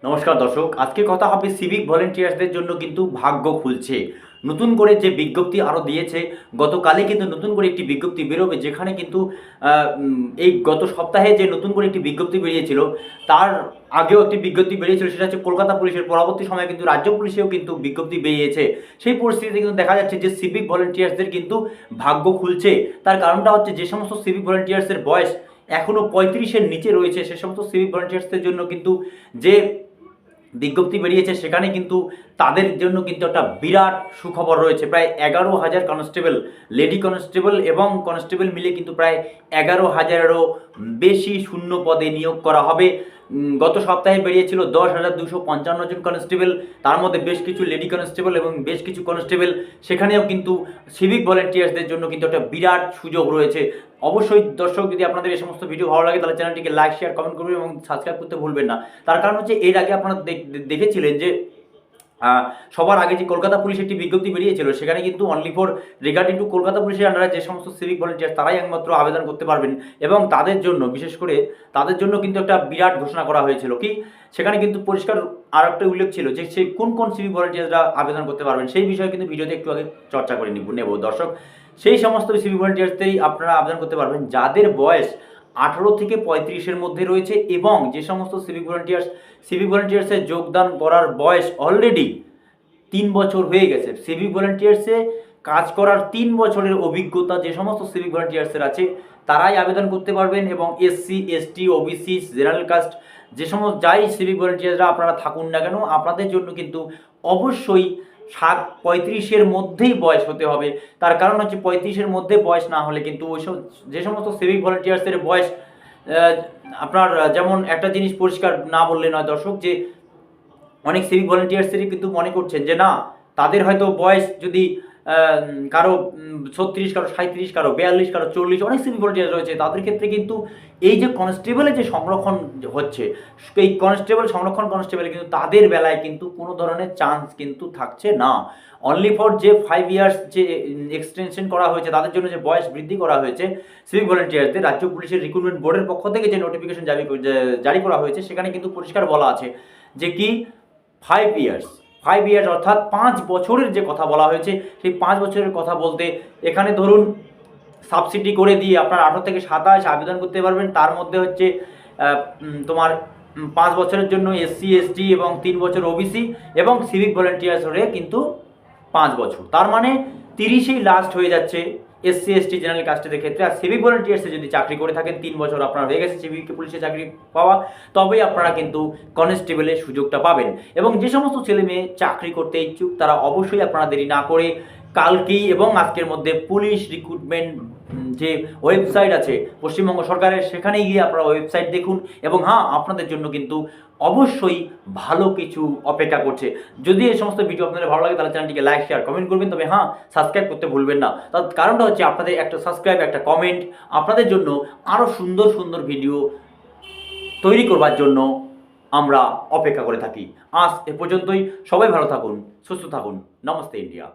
নমস্কার দর্শক, আজকে কথা হবে সিভিক ভলেন্টিয়ার্সদের জন্য কিন্তু ভাগ্য খুলছে। নতুন করে যে বিজ্ঞপ্তি আরও দিয়েছে, গতকালে কিন্তু নতুন করে একটি বিজ্ঞপ্তি বেরোবে, যেখানে কিন্তু এই গত সপ্তাহে যে নতুন করে একটি বিজ্ঞপ্তি বেরিয়েছিল, তার আগেও একটি বিজ্ঞপ্তি বেরিয়েছিল, সেটা হচ্ছে কলকাতা পুলিশের। পরবর্তী সময়ে কিন্তু রাজ্য পুলিশেও কিন্তু বিজ্ঞপ্তি বেরিয়েছে। সেই পরিস্থিতিতে কিন্তু দেখা যাচ্ছে যে সিভিক ভলেন্টিয়ার্সদের কিন্তু ভাগ্য খুলছে। তার কারণটা হচ্ছে, যে সমস্ত সিভিক ভলেন্টিয়ার্সের বয়স এখনও 35-এর নিচে রয়েছে, সে সমস্ত সিভিক ভলেন্টিয়ার্সদের জন্য কিন্তু যে বিজ্ঞপ্তি বেরিয়েছে, সেখানে কিন্তু তাদের জন্য কিন্তু একটা বিরাট সুখবর রয়েছে। প্রায় 11,000 কনস্টেবল, লেডি কনস্টেবল এবং কনস্টেবল মিলে কিন্তু প্রায় 11,000-এরও বেশি শূন্য পদে নিয়োগ করা হবে। গত সপ্তাহে বেরিয়েছিল 10,255 জন কনস্টেবল, তার মধ্যে বেশ কিছু লেডি কনস্টেবল এবং বেশ কিছু কনস্টেবল। সেখানেও কিন্তু সিভিক ভলেন্টিয়ার্সদের জন্য কিন্তু একটা বিরাট সুযোগ রয়েছে। অবশ্যই দর্শক, যদি আপনাদের এই সমস্ত ভিডিও ভালো লাগে, তাহলে চ্যানেলটিকে লাইক, শেয়ার, কমেন্ট করবেন এবং সাবস্ক্রাইব করতে ভুলবেন না। তার কারণ হচ্ছে, এর আগে আপনারা দেখেছিলেন যে সবার আগে যে কলকাতা পুলিশ একটি বিজ্ঞপ্তি বেরিয়েছিল, সেখানে কিন্তু only for regarding two Kolkata পুলিশের আন্ডারে যে সমস্ত সিভিক ভলেন্টিয়ার, তারাই একমাত্র আবেদন করতে পারবেন। এবং তাদের জন্য, বিশেষ করে তাদের জন্য কিন্তু একটা বিরাট ঘোষণা করা হয়েছিল। কি, সেখানে কিন্তু পরিষ্কার আর একটা উল্লেখ ছিল যে সে কোন কোন সিভিক ভলেন্টিয়াররা আবেদন করতে পারবেন। সেই বিষয়ে কিন্তু ভিডিওতে একটু আগে চর্চা করে নেব দর্শক। সেই সমস্ত সিভিক ভলেন্টিয়ার্সদেরই আপনারা আবেদন করতে পারবেন যাদের বয়স 18 থেকে 35-এর মধ্যে রয়েছে, এবং যে সমস্ত সিভিক ভলেন্টিয়ার্সে যোগদান করার বয়স অলরেডি 3 বছর হয়ে গেছে। সিভিক ভলেন্টিয়ার্সে কাজ করার 3 বছরের অভিজ্ঞতা যে সমস্ত সিভিক ভলেন্টিয়ার্সের আছে, তারাই আবেদন করতে পারবেন। এবং SC, ST, OBC, general caste, যে সমস্ত যাই সিভিক ভলেন্টিয়ার্সরা আপনারা থাকুন না কেন, আপনাদের জন্য কিন্তু অবশ্যই 35-এর মধ্যেই বয়স হতে হবে। তার কারণ হচ্ছে, 35-এর মধ্যে বয়স না হলে কিন্তু ওইসব যে সমস্ত সিভিক ভলেন্টিয়ার্সের বয়স, আপনার যেমন একটা জিনিস পরিষ্কার না বললে নয় দর্শক, যে অনেক সিভিক ভলেন্টিয়ার্সেরই কিন্তু মনে করছেন যে না, তাদের হয়তো বয়স যদি কারো 36, কারো 37, কারো 42, কারো 40, অনেক সিভিক ভলেন্টিয়ার রয়েছে। তাদের ক্ষেত্রে কিন্তু এই যে কনস্টেবলের যে সংরক্ষণ হচ্ছে, এই কনস্টেবলে কিন্তু তাদের বেলায় কিন্তু কোনো ধরনের চান্স কিন্তু থাকছে না। অনলি ফর যে 5 ইয়ার্স যে এক্সটেনশন করা হয়েছে, তাদের জন্য যে বয়স বৃদ্ধি করা হয়েছে সিভিক ভলেন্টিয়ারদের, রাজ্য পুলিশের রিক্রুটমেন্ট বোর্ডের পক্ষ থেকে যে নোটিফিকেশন জারি করা হয়েছে, সেখানে কিন্তু পরিষ্কার বলা আছে যে কি 5 ইয়ার্স অর্থাৎ 5 বছরের যে কথা বলা হয়েছে, সেই 5 বছরের কথা বলতে এখানে ধরুন সাবসিডি করে দিয়ে আপনার 18 থেকে 27 আবেদন করতে পারবেন। তার মধ্যে হচ্ছে তোমার 5 বছরের জন্য এসসি, এসটি এবং 3 বছর ওবিসি, এবং সিভিক ভলেন্টিয়ার্স হয়ে কিন্তু 5 বছর। তার মানে 30-এই লাস্ট হয়ে যাচ্ছে এসসি, এসটি, জেনারেল কাস্টের ক্ষেত্রে। আর সিভিক ভলেন্টিয়ার্সে যদি চাকরি করে থাকেন, 3 বছর আপনার হয়ে গেছে সিভিক পুলিশে চাকরি পাওয়া, তবেই আপনারা কিন্তু কনস্টেবলের সুযোগটা পাবেন। এবং যে সমস্ত ছেলে মেয়ে চাকরি করতে ইচ্ছুক, তারা অবশ্যই আপনারা দেরি না করে কালকেই এবং আজকের মধ্যে পুলিশ রিক্রুটমেন্ট যে ওয়েবসাইট আছে পশ্চিমবঙ্গ সরকারের, সেখানে গিয়ে আপনারা ওয়েবসাইট দেখুন। এবং হ্যাঁ, আপনাদের জন্য কিন্তু অবশ্যই ভালো কিছু অপেক্ষা করছে। যদি এই সমস্ত ভিডিও আপনাদের ভালো লাগে, তাহলে চ্যানেলটিকে লাইক, শেয়ার, কমেন্ট করবেন। তবে হ্যাঁ, সাবস্ক্রাইব করতে ভুলবেন না। তার কারণটা হচ্ছে, আপনাদের একটা সাবস্ক্রাইব, একটা কমেন্ট আপনাদের জন্য আরও সুন্দর সুন্দর ভিডিও তৈরি করবার জন্য আমরা অপেক্ষা করে থাকি। আজ এ পর্যন্তই। সবাই ভালো থাকুন, সুস্থ থাকুন। নমস্তে ইন্ডিয়া।